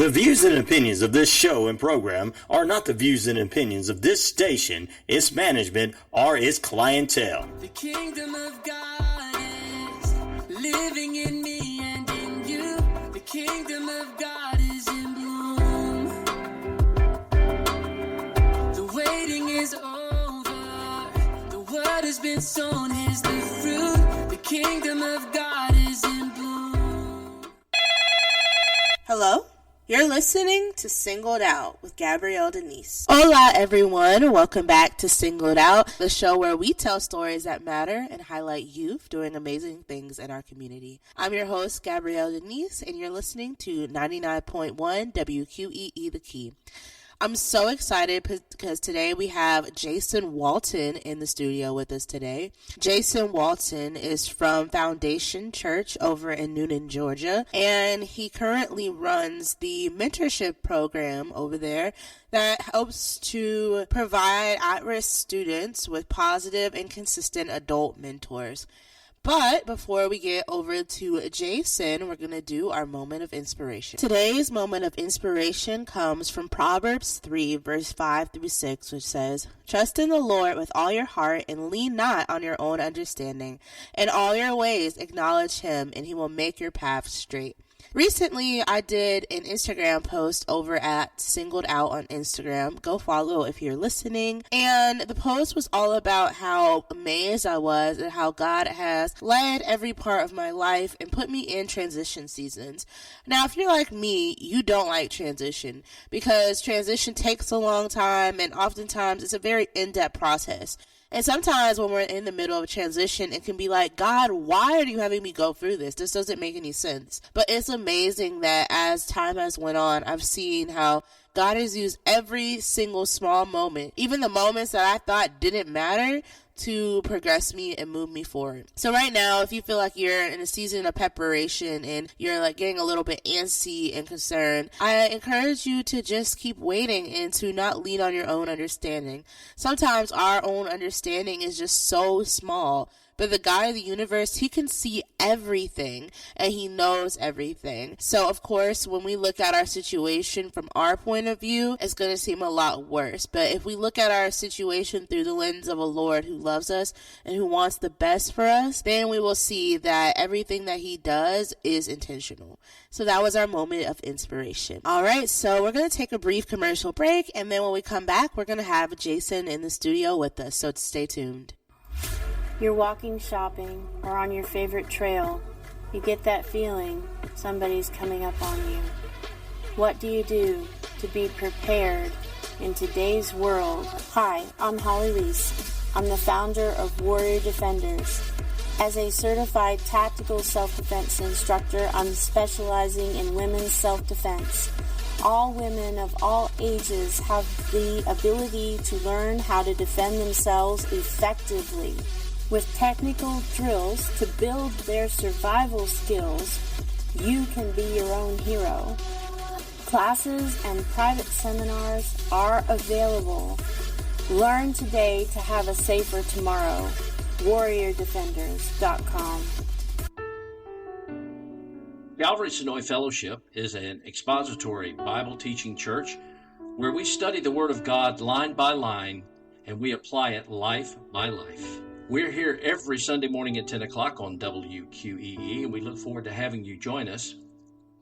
The views and opinions of this show and program are not the views and opinions of this station, its management, or its clientele. The kingdom of God is living in me and in you. The kingdom of God is in bloom. The waiting is over. The word has been sown. Here's the fruit. The kingdom of God is in bloom. Hello? You're listening to Singled Out with Gabrielle Denise. Hola, everyone. Welcome back to Singled Out, the show where we tell stories that matter and highlight youth doing amazing things in our community. I'm your host, Gabrielle Denise, and you're listening to 99.1 WQEE The Key. I'm so excited because today we have Jason Walton in the studio with us today. Jason Walton is from Foundation Church over in Newnan, Georgia, and he currently runs the mentorship program over there that helps to provide at-risk students with positive and consistent adult mentors. But before we get over to Jason, we're going to do our moment of inspiration. Today's moment of inspiration comes from Proverbs 3, verse 5 through 6, which says, "Trust in the Lord with all your heart and lean not on your own understanding. In all your ways acknowledge him, and he will make your path straight." Recently, I did an Instagram post over at Singled Out on Instagram. Go follow if you're listening. And the post was all about how amazed I was at how God has led every part of my life and put me in transition seasons. Now, if you're like me, you don't like transition because transition takes a long time and oftentimes it's a very in-depth process. And sometimes when we're in the middle of a transition, it can be like, God, why are you having me go through this? This doesn't make any sense. But it's amazing that as time has went on, I've seen how God has used every single small moment, even the moments that I thought didn't matter, to progress me and move me forward. So right now, if you feel like you're in a season of preparation and you're like getting a little bit antsy and concerned, I encourage you to just keep waiting and to not lean on your own understanding. Sometimes our own understanding is just so small. But the God of the universe, he can see everything and he knows everything. So, of course, when we look at our situation from our point of view, it's going to seem a lot worse. But if we look at our situation through the lens of a Lord who loves us and who wants the best for us, then we will see that everything that he does is intentional. So that was our moment of inspiration. All right, so we're going to take a brief commercial break. And then when we come back, we're going to have Jason in the studio with us. So stay tuned. You're walking, shopping, or on your favorite trail. You get that feeling somebody's coming up on you. What do you do to be prepared in today's world? Hi, I'm Holly Reese. I'm the founder of Warrior Defenders. As a certified tactical self-defense instructor, I'm specializing in women's self-defense. All women of all ages have the ability to learn how to defend themselves effectively. With technical drills to build their survival skills, you can be your own hero. Classes and private seminars are available. Learn today to have a safer tomorrow. WarriorDefenders.com. Calvary Sonoy Fellowship is an expository Bible teaching church where we study the Word of God line by line and we apply it life by life. We're here every Sunday morning at 10 o'clock on WQEE, and we look forward to having you join us.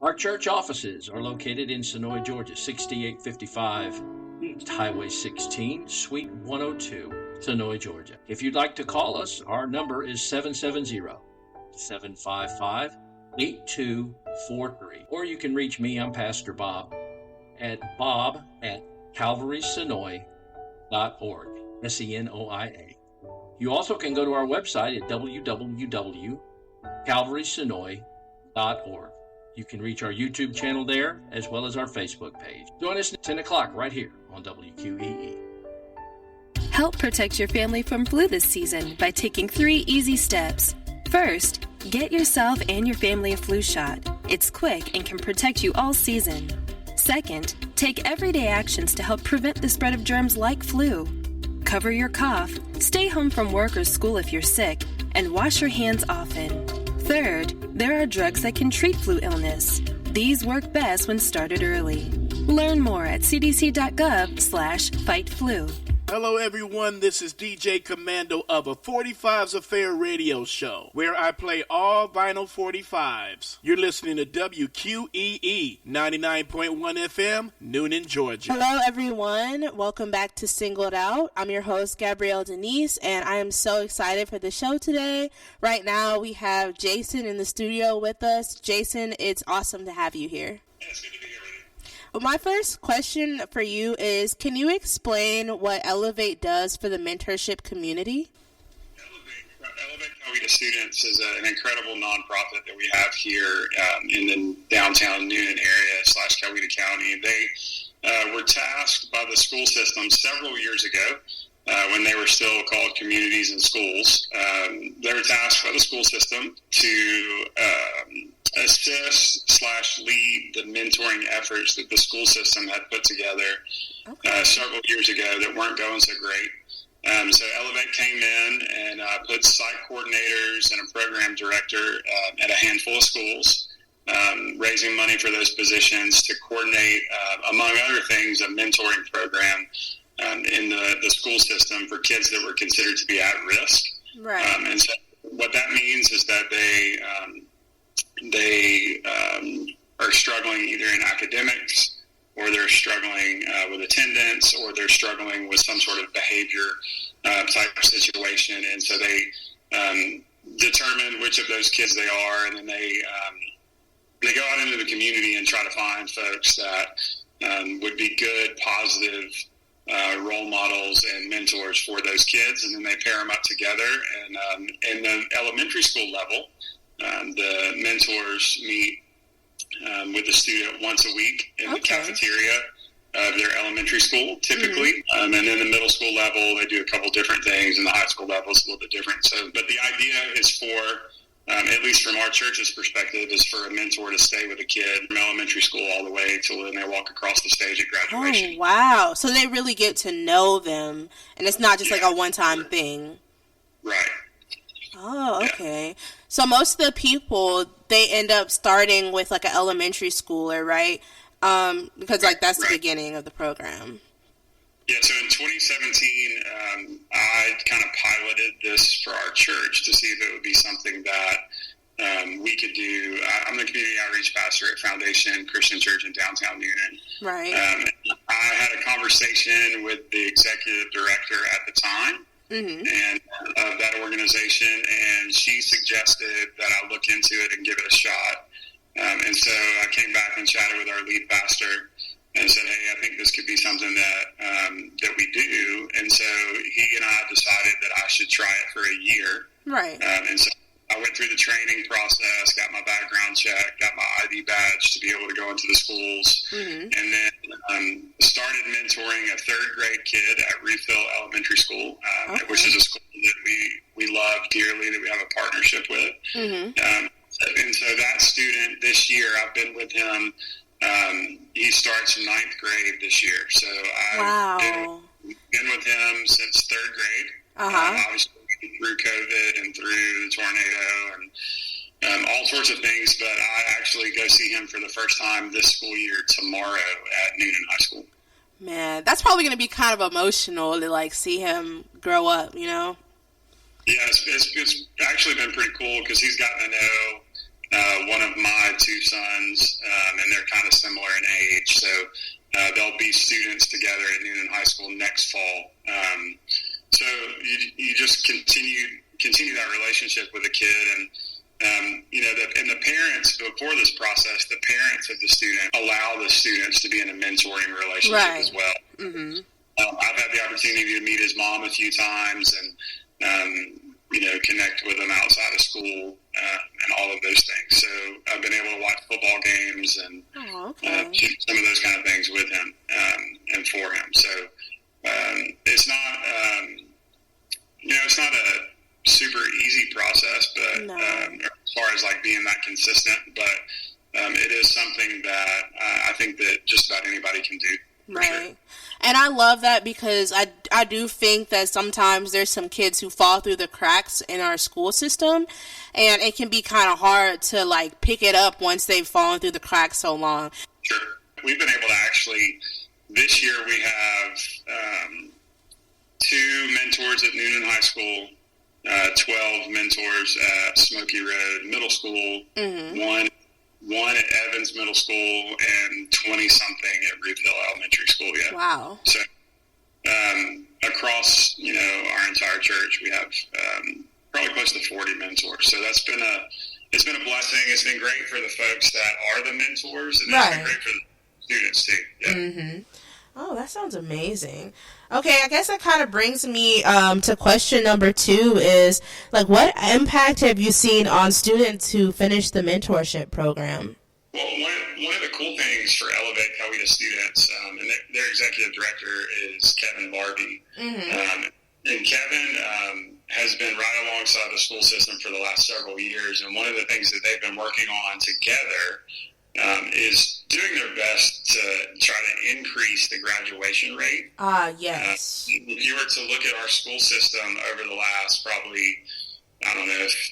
Our church offices are located in Sonoy, Georgia, 6855 East Highway 16, Suite 102, Sonoy, Georgia. If you'd like to call us, our number is 770-755-8243. Or you can reach me, I'm Pastor Bob, at bob@calvarysonoy.org, SENOIA. You also can go to our website at www.calvarysonoy.org. You can reach our YouTube channel there, as well as our Facebook page. Join us at 10 o'clock right here on WQEE. Help protect your family from flu this season by taking 3 easy steps. First, get yourself and your family a flu shot. It's quick and can protect you all season. Second, take everyday actions to help prevent the spread of germs like flu. Cover your cough, stay home from work or school if you're sick, and wash your hands often. Third, there are drugs that can treat flu illness. These work best when started early. Learn more at cdc.gov/fightflu. Hello everyone, this is DJ Commando of a 45's Affair radio show, where I play all vinyl 45s. You're listening to WQEE 99.1 FM, Newnan, Georgia. Hello everyone, welcome back to Singled Out. I'm your host, Gabrielle Denise, and I am so excited for the show today. Right now we have Jason in the studio with us. Jason, it's awesome to have you here. Yeah, it's good to be here with you. Well, my first question for you is, can you explain what Elevate does for the mentorship community? Elevate Coweta Students is an incredible nonprofit that we have here in the downtown Newnan area / Coweta County. They were tasked by the school system several years ago when they were still called communities and schools. They were tasked by the school system to assist / lead the mentoring efforts that the school system had put together several years ago that weren't going so great. So Elevate came in and put site coordinators and a program director at a handful of schools, raising money for those positions to coordinate, among other things, a mentoring program in the school system for kids that were considered to be at risk. Right. And so what that means is that they are struggling either in academics, or they're struggling with attendance, or they're struggling with some sort of behavior type of situation. And so they determine which of those kids they are, and then they go out into the community and try to find folks that would be good, positive role models and mentors for those kids, and then they pair them up together. And in the elementary school level, the mentors meet with the student once a week in the cafeteria of their elementary school, typically. And in the middle school level, they do a couple different things, and the high school level is a little bit different. So, but the idea is for, at least from our church's perspective, is for a mentor to stay with a kid from elementary school all the way till when they walk across the stage at graduation. Oh, wow. So they really get to know them, and it's not just like a one-time thing. Right. Oh, okay. Yeah. So most of the people, they end up starting with like an elementary schooler, right? Because like that's the beginning of the program. Yeah, so in 2017, I kind of piloted this for our church to see if it would be something that we could do. I'm the community outreach pastor at Foundation Christian Church in downtown Newnan. Right. I had a conversation with the executive director at the time. And of that organization, and she suggested that I look into it and give it a shot. And so I came back and chatted with our lead pastor and said, "Hey, I think this could be something that we do." And so he and I decided that I should try it for a year. Right. And so I went through the training process, got my background check, got my ID badge to be able to go into the schools, and then started mentoring a third grade kid at Refill Elementary School, which is a school that we love dearly, that we have a partnership with. And so that student this year, I've been with him. He starts 9th grade this year. So I've been with him since 3rd grade. Obviously, through COVID and through the tornado and all sorts of things, but I actually go see him for the first time this school year tomorrow at Newnan High School. Man, that's probably going to be kind of emotional to like see him grow up, you know? Yeah, it's actually been pretty cool because he's gotten to know one of my two sons, and they're kind of similar in age, so they'll be students together at Newnan High School next fall. So you just continue that relationship with a kid, and the parents, before this process, the parents of the student allow the students to be in a mentoring relationship as well. I've had the opportunity to meet his mom a few times, and connect with him outside of school, and all of those things. So I've been able to watch football games and do some of those kind of things with him and for him. So it's not, it's not a super easy process, but as far as like being that consistent, but it is something that I think that just about anybody can do. Right. Sure. And I love that because I do think that sometimes there's some kids who fall through the cracks in our school system. and it can be kind of hard to like pick it up once they've fallen through the cracks so long. Sure. We've been able to actually, this year we have 2 mentors at Newnan High School, 12 mentors at Smoky Road Middle School, one at Evans Middle School, and 20-something at Ruth Hill Elementary School. Yeah. Wow. So across, our entire church, we have probably close to 40 mentors. So it's been a blessing. It's been great for the folks that are the mentors, and it's been great for the students too. Yeah. Mm-hmm. Oh, that sounds amazing. Okay, I guess that kind of brings me to question number 2 is, like, what impact have you seen on students who finish the mentorship program? Well, one of the cool things for Elevate Coweta students, and their executive director is Kevin Barbie. And Kevin has been right alongside the school system for the last several years, and one of the things that they've been working on together is doing their best to try to increase the graduation rate. Yes. If you were to look at our school system over the last probably, 10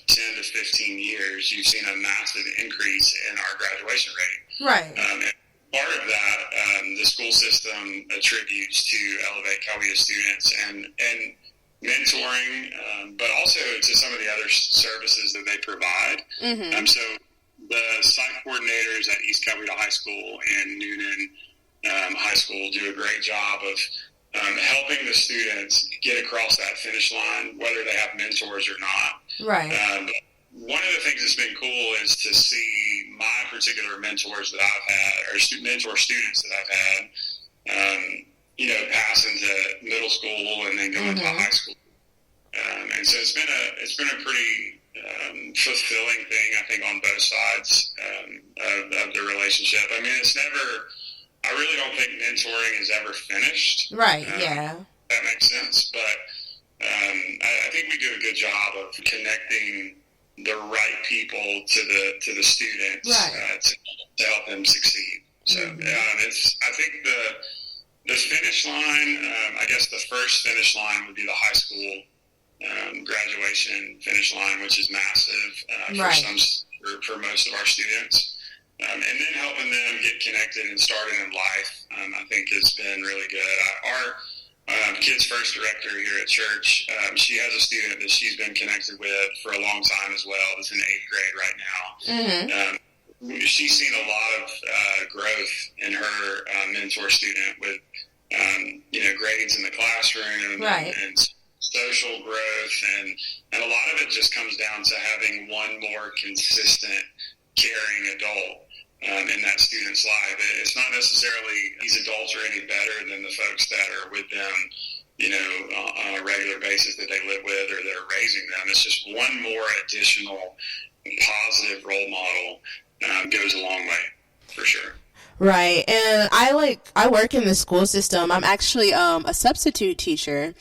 to 15 years, you've seen a massive increase in our graduation rate. Right. And part of that, the school system attributes to Elevate Coweta students and mentoring, but also to some of the other services that they provide. So the site coordinators at East Coweta High School and Newnan High School do a great job of helping the students get across that finish line, whether they have mentors or not. Right. One of the things that's been cool is to see my particular mentors that I've had, or mentor students that I've had, pass into middle school and then go into high school. And so it's been a pretty fulfilling thing, I think, on both sides of the relationship. I mean, I really don't think mentoring is ever finished. Right, yeah. That makes sense. But I think we do a good job of connecting the right people to the students, right, to help them succeed. So I think the finish line, I guess the first finish line would be the high school graduation finish line, which is massive for most of our students. And then helping them get connected and started in life, I think has been really good. Our Kids First director here at church, she has a student that she's been connected with for a long time as well. That's in 8th grade right now. She's seen a lot of growth in her mentor student with, grades in the classroom and social growth. And a lot of it just comes down to having one more consistent, caring adult in that student's life. It's not necessarily these adults are any better than the folks that are with them, on a regular basis that they live with or that are raising them. It's just one more additional positive role model goes a long way, for sure. Right. And I work in the school system. I'm actually a substitute teacher.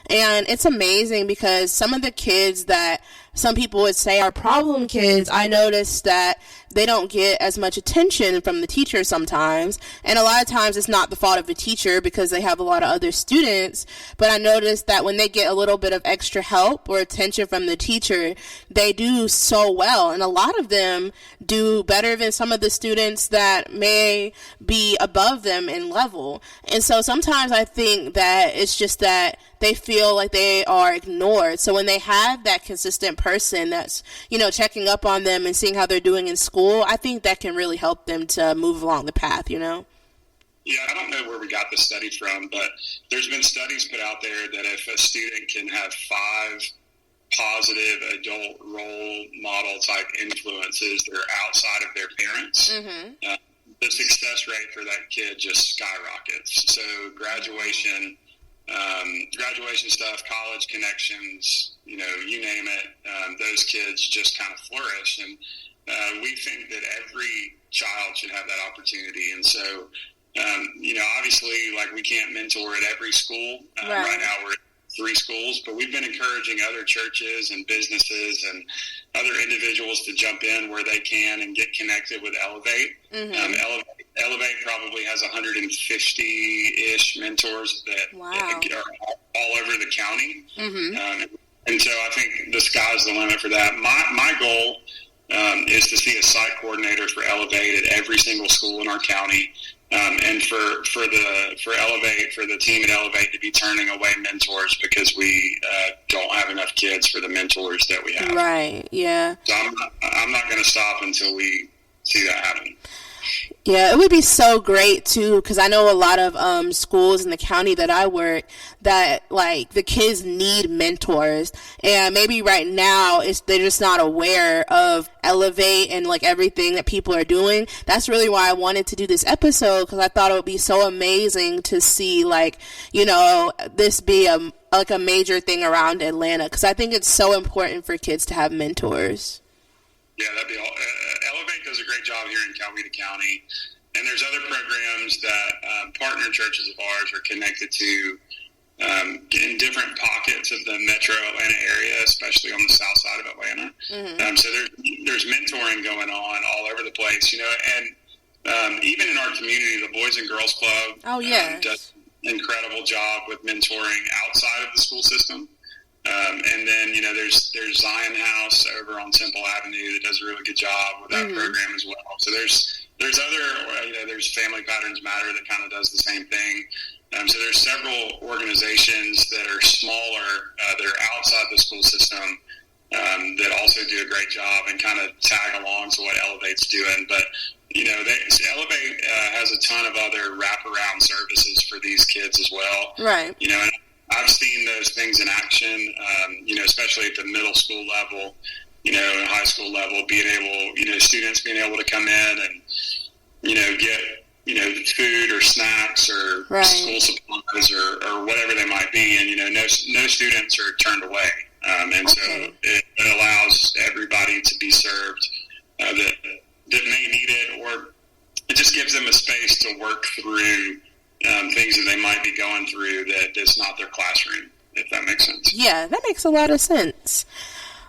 And it's amazing because some of the kids that some people would say are problem kids, I noticed that they don't get as much attention from the teacher sometimes. And a lot of times it's not the fault of the teacher because they have a lot of other students. But I noticed that when they get a little bit of extra help or attention from the teacher, they do so well. And a lot of them do better than some of the students that may be above them in level. And so sometimes I think that it's just that they feel like they are ignored. So when they have that consistent person that's, checking up on them and seeing how they're doing in school, I think that can really help them to move along the path, Yeah, I don't know where we got the study from, but there's been studies put out there that if a student can have 5 positive adult role model type influences that are outside of their parents, the success rate for that kid just skyrockets. So graduation stuff, college connections, you name it, those kids just kind of flourish. And we think that every child should have that opportunity. And so, obviously, we can't mentor at every school. Right now we're at 3 schools, but we've been encouraging other churches and businesses and other individuals to jump in where they can and get connected with Elevate. Elevate probably has 150-ish mentors that are all over the county. And so I think the sky's the limit for that. My goal is to see a site coordinator for Elevate at every single school in our county, and for the team at Elevate to be turning away mentors because we don't have enough kids for the mentors that we have. Right. Yeah. So I'm not going to stop until we see that happen. Yeah, it would be so great too, because I know a lot of schools in the county that I work that like the kids need mentors, and maybe right now they're just not aware of Elevate and like everything that people are doing. That's really why I wanted to do this episode, because I thought it would be so amazing to see like, you know, this be a major thing around Atlanta, because I think it's so important for kids to have mentors. Yeah, that'd be all. Elevate does a great job here in Coweta County, and there's other programs that partner churches of ours are connected to in different pockets of the metro Atlanta area, especially on the south side of Atlanta. Mm-hmm. So there's mentoring going on all over the place, you know, and even in our community, the Boys and Girls Club does an incredible job with mentoring outside of the school system. And then, you know, there's Zion House over on Temple Avenue that does a really good job with that program as well. So there's other, you know, there's Family Patterns Matter that kind of does the same thing. So there's several organizations that are smaller, that are outside the school system, that also do a great job and kind of tag along to what Elevate's doing. But, you know, Elevate has a ton of other wraparound services for these kids as well. Right. You know, and I've seen those things in action, you know, especially at the middle school level, you know, and high school level, being able, you know, students being able to come in and, you know, get, you know, food or snacks or school supplies or whatever they might be. And, you know, no students are turned away. And so it allows everybody to be served that may need it, or it just gives them a space to work through things that they might be going through that's not their classroom, if that makes sense. Yeah, that makes a lot of sense.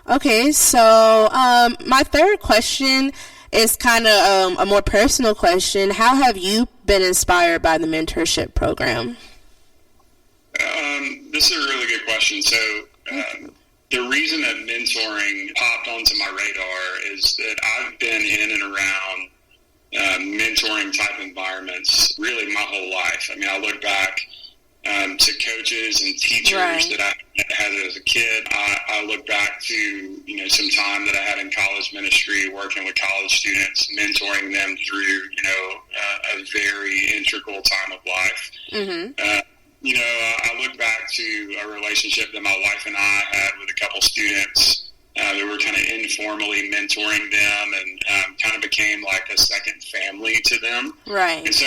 Okay, so my third question is kind of a more personal question. How have you been inspired by the mentorship program? This is a really good question. So the reason that mentoring popped onto my radar is that I've been in and around mentoring type environments really my whole life. I mean, I look back to coaches and teachers that I had as a kid. I look back to, you know, some time that I had in college ministry, working with college students, mentoring them through, you know, a very integral time of life. Mm-hmm. You know, I look back to a relationship that my wife and I had with a couple students that were kind of informally mentoring them, and kind of became like a second family to them. Right. And so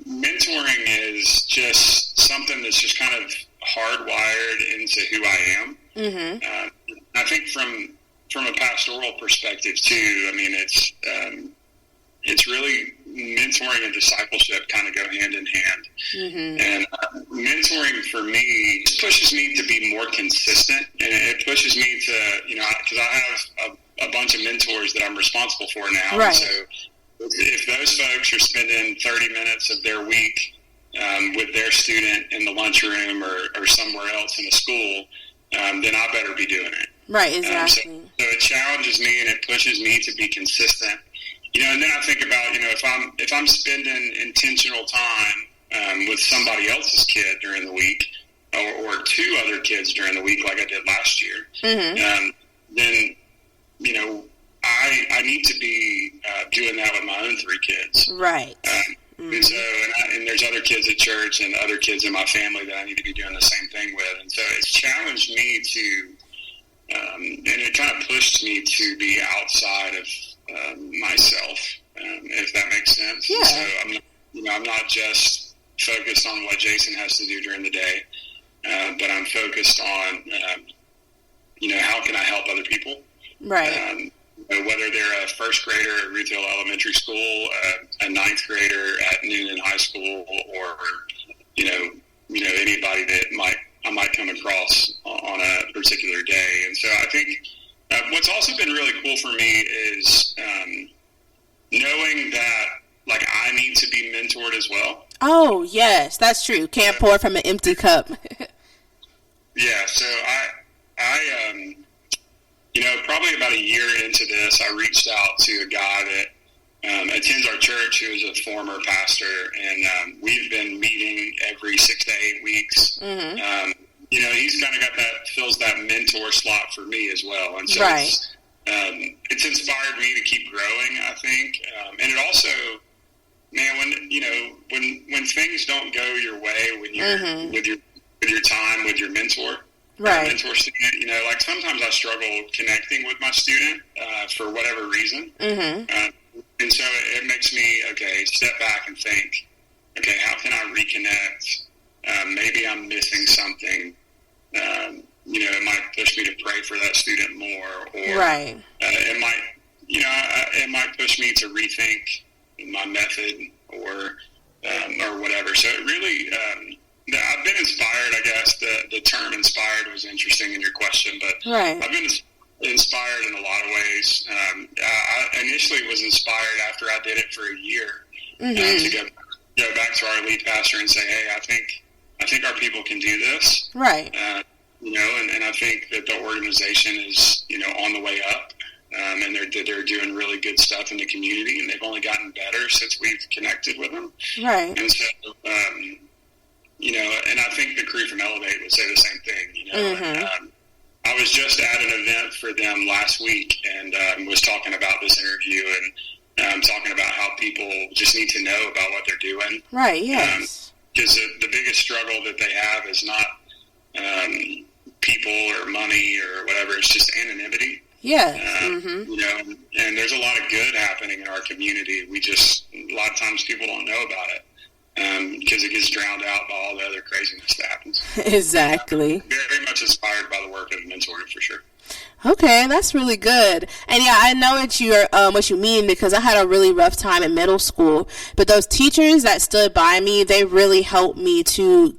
mentoring is just something that's just kind of hardwired into who I am. Mm-hmm. I think from a pastoral perspective too, I mean, it's really mentoring and discipleship kind of go hand in hand. Mm-hmm. And mentoring for me pushes me to be more consistent, and it pushes me to, you know, because I have a bunch of mentors that I'm responsible for now. Right. So if those folks are spending 30 minutes of their week with their student in the lunchroom or somewhere else in the school, then I better be doing it. Right, exactly. So it challenges me and it pushes me to be consistent. You know, and then I think about, you know, if I'm spending intentional time with somebody else's kid during the week, or two other kids during the week, like I did last year, mm-hmm. Then, you know, I need to be doing that with my own three kids. Right. Mm-hmm. And so, and there's other kids at church and other kids in my family that I need to be doing the same thing with. And so it's challenged me to, and it kind of pushed me to be outside of myself, if that makes sense. Yeah. So I'm not just focused on what Jason has to do during the day, but I'm focused on, you know, how can I help other people? Right. Whether they're a first grader at Ruth Hill Elementary School, a ninth grader at Newnan High School, or you know anybody that I might come across on a particular day. And so I think what's also been really cool for me is knowing that like I need to be mentored as well. Oh yes, that's true. Can't pour from an empty cup. Yeah, so Probably about a year into this, I reached out to a guy that attends our church who is a former pastor, and we've been meeting every 6 to 8 weeks. Mm-hmm. He's kind of got fills that mentor slot for me as well. And so right. It's inspired me to keep growing, I think. And it also, man, when things don't go your way, when you're mm-hmm. with your time with your mentor, right. Mentor student, like sometimes I struggle connecting with my student for whatever reason. Mm-hmm. And so it makes me, step back and think, how can I reconnect? Maybe I'm missing something. It might push me to pray for that student more, or right. It might push me to rethink my method or whatever. So it really, I've been inspired. I guess the term "inspired" was interesting in your question, but right. I've been inspired in a lot of ways. I initially was inspired after I did it for a year mm-hmm. to go back to our lead pastor and say, "Hey, I think our people can do this." Right. And I think that the organization is, on the way up, and they're doing really good stuff in the community, and they've only gotten better since we've connected with them. Right. And so, and I think the crew from Elevate would say the same thing. Mm-hmm. I was just at an event for them last week, and was talking about this interview, and talking about how people just need to know about what they're doing. Right. Yes. Because the biggest struggle that they have is not people or money or whatever. It's just anonymity. Yeah. Mm-hmm. And there's a lot of good happening in our community. A lot of times people don't know about it because it gets drowned out by all the other craziness that happens. Exactly. Very much inspired by the work of mentoring, for sure. Okay, that's really good. And yeah, I know what you mean, because I had a really rough time in middle school. But those teachers that stood by me, they really helped me to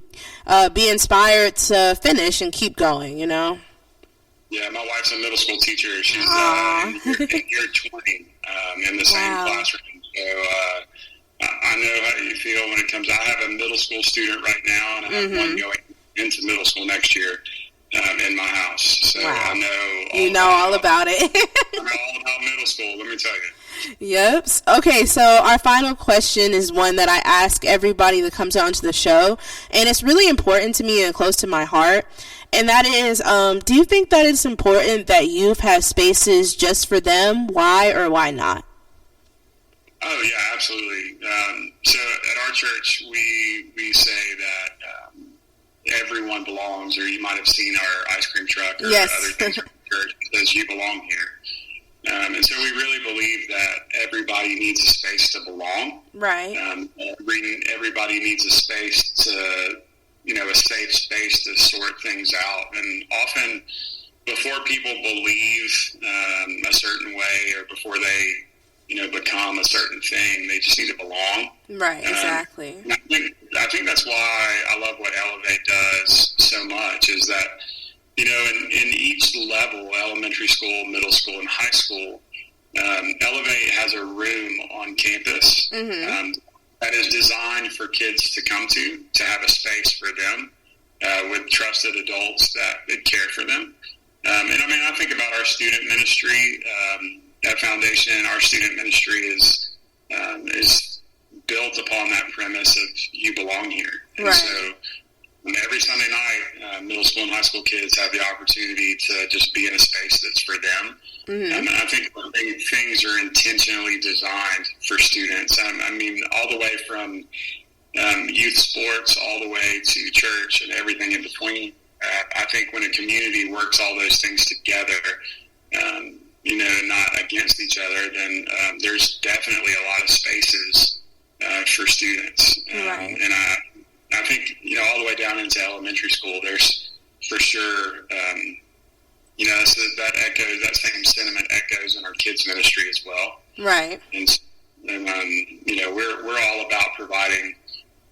be inspired to finish and keep going, Yeah, my wife's a middle school teacher. She's in year 20 in the same classroom. So I know how you feel when it comes. I have a middle school student right now, and I have one going into middle school next year in my house. So I know all about it. I know all about middle school, let me tell you. Yep. Okay, so our final question is one that I ask everybody that comes onto the show, and it's really important to me and close to my heart. And that is, do you think that it's important that youth have spaces just for them? Why or why not? Oh, yeah, absolutely. So at our church, we say that everyone belongs, or you might have seen our ice cream truck or other things at church that says you belong here. And so we really believe that everybody needs a space to belong. Right. Everybody needs a space to, a safe space to sort things out. And often before people believe a certain way, or before they, become a certain thing, they just need to belong. Right, exactly. I think that's why I love what Elevate does so much, is that, in each level, elementary school, middle school, and high school, Elevate has a room on campus that is designed for kids to come to have a space for them with trusted adults that care for them. I think about our student ministry at Foundation. Our student ministry is built upon that premise of you belong here. And so every Sunday night, middle school and high school kids have the opportunity to just be in a space that's for them. And I think things are intentionally designed for students. All the way from youth sports all the way to church and everything in between. I think when a community works all those things together, not against each other, then there's definitely a lot of spaces for students. And I think, all the way down into elementary school, there's for sure, that same sentiment echoes in our kids ministry as well. Right. And we're all about providing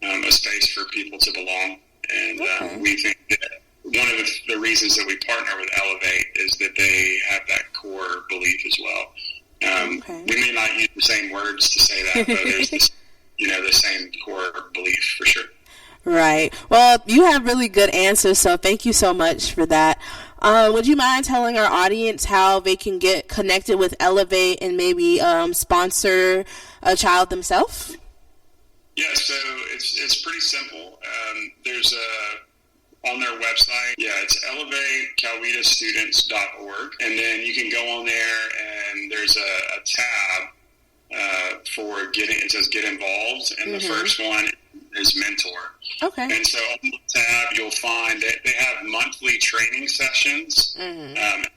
a space for people to belong. And we think that one of the reasons that we partner with Elevate is that they have that core belief as well. We may not use the same words to say that, but there's this, the same core belief for sure. Right. Well, you have really good answers, so thank you so much for that. Would you mind telling our audience how they can get connected with Elevate and maybe sponsor a child themselves? Yeah, so it's pretty simple. There's on their website, it's elevatecowetastudents.org, and then you can go on there, and there's a tab for it says Get Involved, and the first one is Mentor. Okay. And so on the tab, you'll find that they have monthly training sessions. The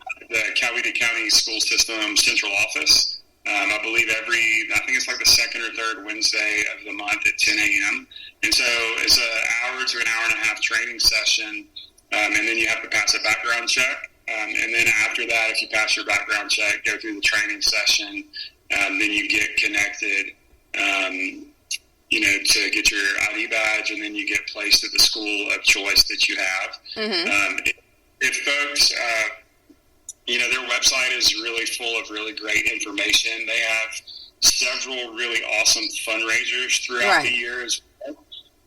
Coweta County School System Central Office. I believe I think it's like the second or third Wednesday of the month at 10 a.m. And so it's an hour to an hour and a half training session, and then you have to pass a background check. And then after that, if you pass your background check, go through the training session, then you get connected, to get your ID badge, and then you get placed at the school of choice that you have. If folks... their website is really full of really great information. They have several really awesome fundraisers throughout the year as well.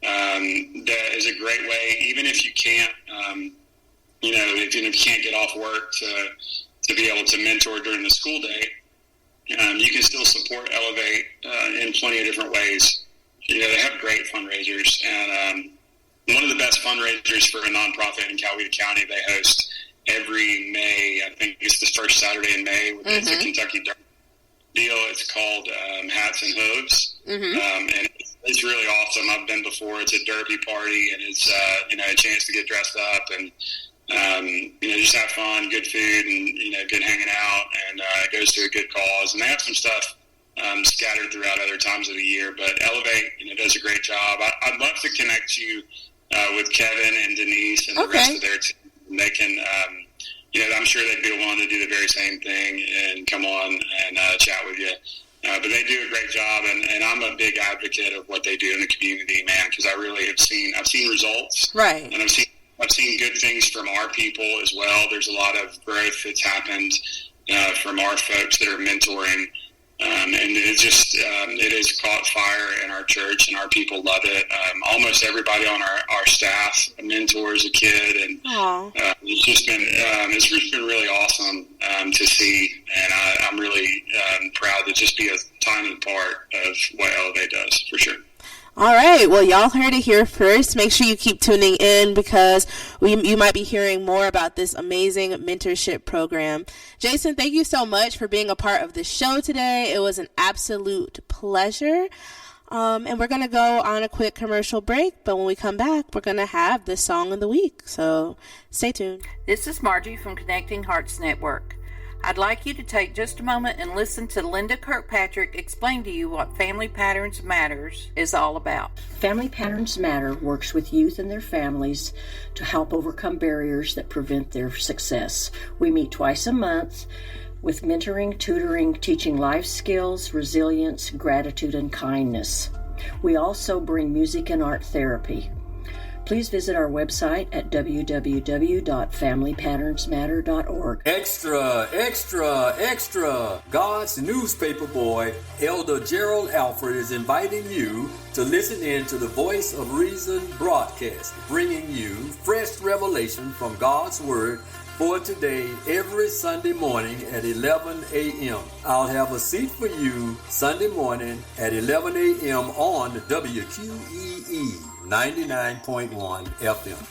That is a great way, even if you can't, if you can't get off work to be able to mentor during the school day, you can still support Elevate in plenty of different ways. They have great fundraisers, and one of the best fundraisers for a nonprofit in Coweta County, they host every May. I think it's the first Saturday in May. It's a Kentucky Derby deal. It's called Hats and Hooves, and it's really awesome. I've been before. It's a derby party, and it's a chance to get dressed up and just have fun, good food, and good hanging out, and it goes to a good cause. And they have some stuff scattered throughout other times of the year, but Elevate does a great job. I'd love to connect you with Kevin and Denise and the rest of their team. They can, I'm sure they'd be willing to do the very same thing and come on and chat with you. But they do a great job, and I'm a big advocate of what they do in the community, man, because I really I've seen results. Right. And I've seen good things from our people as well. There's a lot of growth that's happened from our folks that are mentoring. And it has caught fire in our church, and our people love it. Almost everybody on our staff mentors a kid, and it's just been really awesome to see. And I'm really proud to just be a tiny part of what Elevate does, for sure. All right. Well, y'all heard it here first. Make sure you keep tuning in because you might be hearing more about this amazing mentorship program. Jason, thank you so much for being a part of the show today. It was an absolute pleasure. And we're going to go on a quick commercial break. But when we come back, we're going to have the song of the week. So stay tuned. This is Margie from Connecting Hearts Network. I'd like you to take just a moment and listen to Linda Kirkpatrick explain to you what Family Patterns Matters is all about. Family Patterns Matter works with youth and their families to help overcome barriers that prevent their success. We meet twice a month with mentoring, tutoring, teaching life skills, resilience, gratitude, and kindness. We also bring music and art therapy. Please visit our website at www.familypatternsmatter.org. Extra, extra, extra! God's newspaper boy, Elder Gerald Alfred, is inviting you to listen in to the Voice of Reason broadcast, bringing you fresh revelation from God's Word for today every Sunday morning at 11 a.m. I'll have a seat for you Sunday morning at 11 a.m. on WQEE 99.1 FM.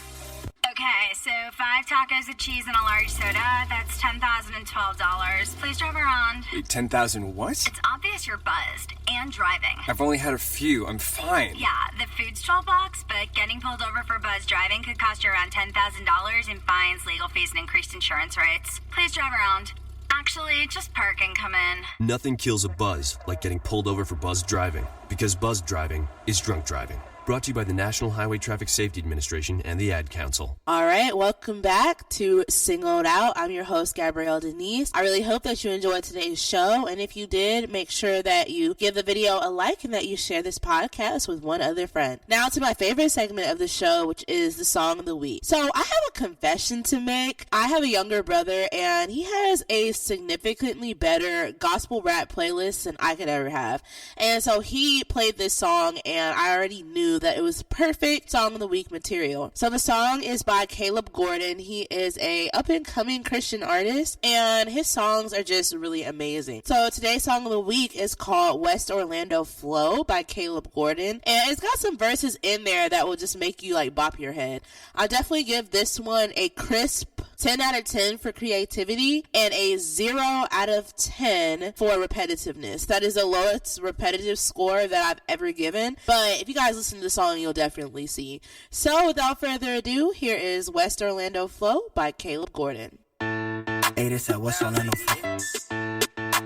Okay, so 5 tacos of cheese and a large soda, that's $10,012. Please drive around. Wait, 10,000 what? It's obvious you're buzzed and driving. I've only had a few. I'm fine. Yeah, the food's $12, but getting pulled over for buzz driving could cost you around $10,000 in fines, legal fees, and increased insurance rates. Please drive around. Actually, just park and come in. Nothing kills a buzz like getting pulled over for buzz driving, because buzz driving is drunk driving. Brought to you by the National Highway Traffic Safety Administration and the Ad Council. All right, welcome back to Singled Out. I'm your host, Gabrielle Denise. I really hope that you enjoyed today's show, and if you did, make sure that you give the video a like and that you share this podcast with one other friend. Now to my favorite segment of the show, which is the Song of the Week. So I have a confession to make. I have a younger brother, and he has a significantly better gospel rap playlist than I could ever have. And so he played this song, and I already knew knew that it was perfect Song of the Week material. So the song is by Caleb Gordon. He is a up-and-coming Christian artist, and his songs are just really amazing. So today's Song of the Week is called West Orlando Flow by Caleb Gordon, and it's got some verses in there that will just make you like bop your head. I'll definitely give this one a crisp 10 out of 10 for creativity and a 0 out of 10 for repetitiveness. That is the lowest repetitive score that I've ever given, but if you guys listen to the song, you'll definitely see. So without further ado, here is West Orlando Flow by Caleb Gordon. Hey, this that West Orlando Flow.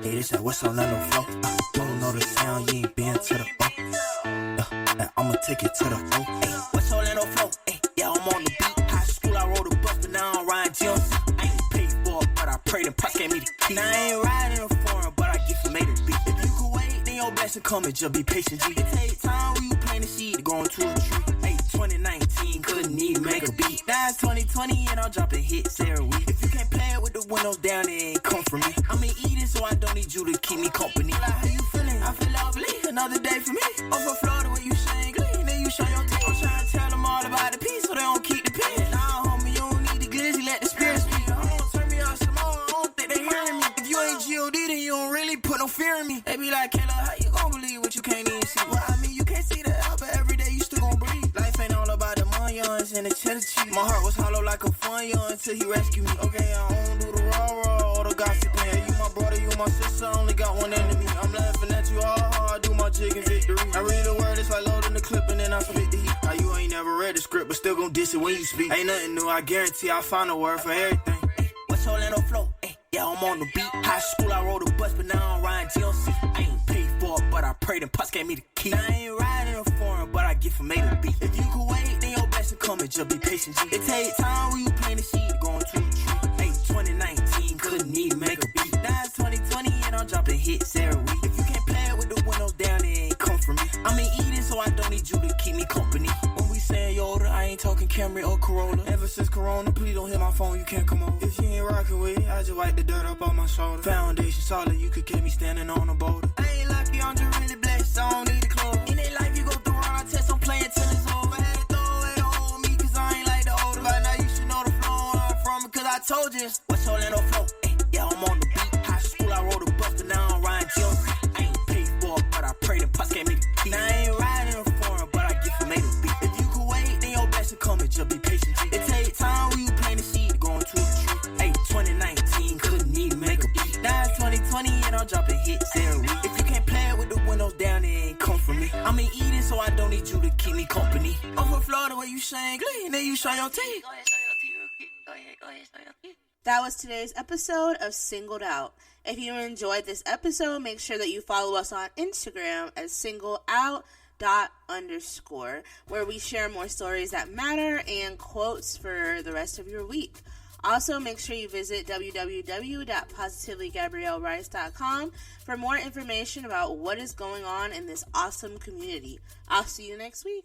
Hey, this that West Orlando Flow. Don't know the sound, you ain't been to the flow. I'ma take it to the flow. Hey, West Orlando Flow. Hey, yeah, I'm on the beat. High school, I rode a bus, but now I'm riding GMC. I ain't paid for it, but I prayed and Puss gave me the key. Now I ain't riding a foreign, but I get you made a beat. If you could wait, then your blessing coming, just be patient, G. It take time when you plant a seed to go into a tree. Hey, 2019, couldn't even make a beat. Now it's 2020 and I'm dropping hits every week. If you can't play it with the windows down, it ain't come from me. I'm eating, so I don't need you to keep me company. Like, how you feeling? I feel lovely. Another day for me. Over Florida where you sing glee, then you show your teeth. I'm trying to tell them all about the peace, so they don't keep the pen. Nah, homie, you don't need the glizzy, let the spirit speak. Turn me out some more, I don't think they hearing me. If you ain't G.O.D., then you don't really put no fear in me. They be like, Kayla, how you gon' believe what you can't even see? Well, I mean, you can't see the L, but every day you still gon' breathe. Life ain't all about the onions and the cheddar cheese. My heart was hollow like a funyun until he rescued me. Okay, I don't do the raw or the gossip. Yeah, you my brother, you my sister, only got one enemy. I'm laughing at you all hard, do my jig and victory. I read the word, it's like loading the clip and then I split the heat. How you ain't never read the script, but still gon' diss it when you speak. Ain't nothing new, I guarantee I'll find a word for everything. Hey, West Orlando Flow, hey, yeah, I'm on the beat. High school, I rode a bus, but now I'm riding GLC. I ain't paid for it, but I prayed and Puss gave me the key. Now I ain't riding a foreign, but I get from A to B. If you could wait, then your blessing coming, just be patient, G. It take time when you plant a seed to go into a tree. Hey, 2019, couldn't even make a beat. Now it's 2020 and I'm dropping hits every week. If you can't play it with the windows down, it ain't come from me. I'm eating, so I don't need you to keep me company. When we saying Yoda, I ain't talking Camry or Corolla. Ever since Corona, please don't hit my phone, you can't come over. If you ain't rocking with it, I just wipe the dirt up on my shoulder. Foundation solid, you could catch me standing on a boulder. I ain't lucky, I'm just really blessed, I don't need a clothes. In that life, you go through all I test, I'm playing till it's over. I had to throw it on me, cause I ain't like the older. By now you should know the flow where I'm from, cause I told you it's West Orlando Flow. Hey, yeah, I'm on the beat. High school, I rode a bus, but now I'm riding GLC. I ain't paid for it, but I prayed and Puss gave me the key. Now I ain't riding a foreign, but I get from A to B. If you could wait, then your blessing coming, just be patient, G. It take time when you plant a seed to go into a tree. Hey, 2019, couldn't even make a beat. Now it's 2020 and I'm dropping hits every week. If you can't play it with the windows down, it ain't come from me. I'm eating, so I don't need you to keep me company. I'm from Florida where you sing glee, then you show your teeth. Go ahead, show your teeth real quick. Go ahead, show your teeth. That was today's episode of Singled Out. If you enjoyed this episode, make sure that you follow us on Instagram at singleout._, where we share more stories that matter and quotes for the rest of your week. Also, make sure you visit www.positivelygabriellerice.com for more information about what is going on in this awesome community. I'll see you next week.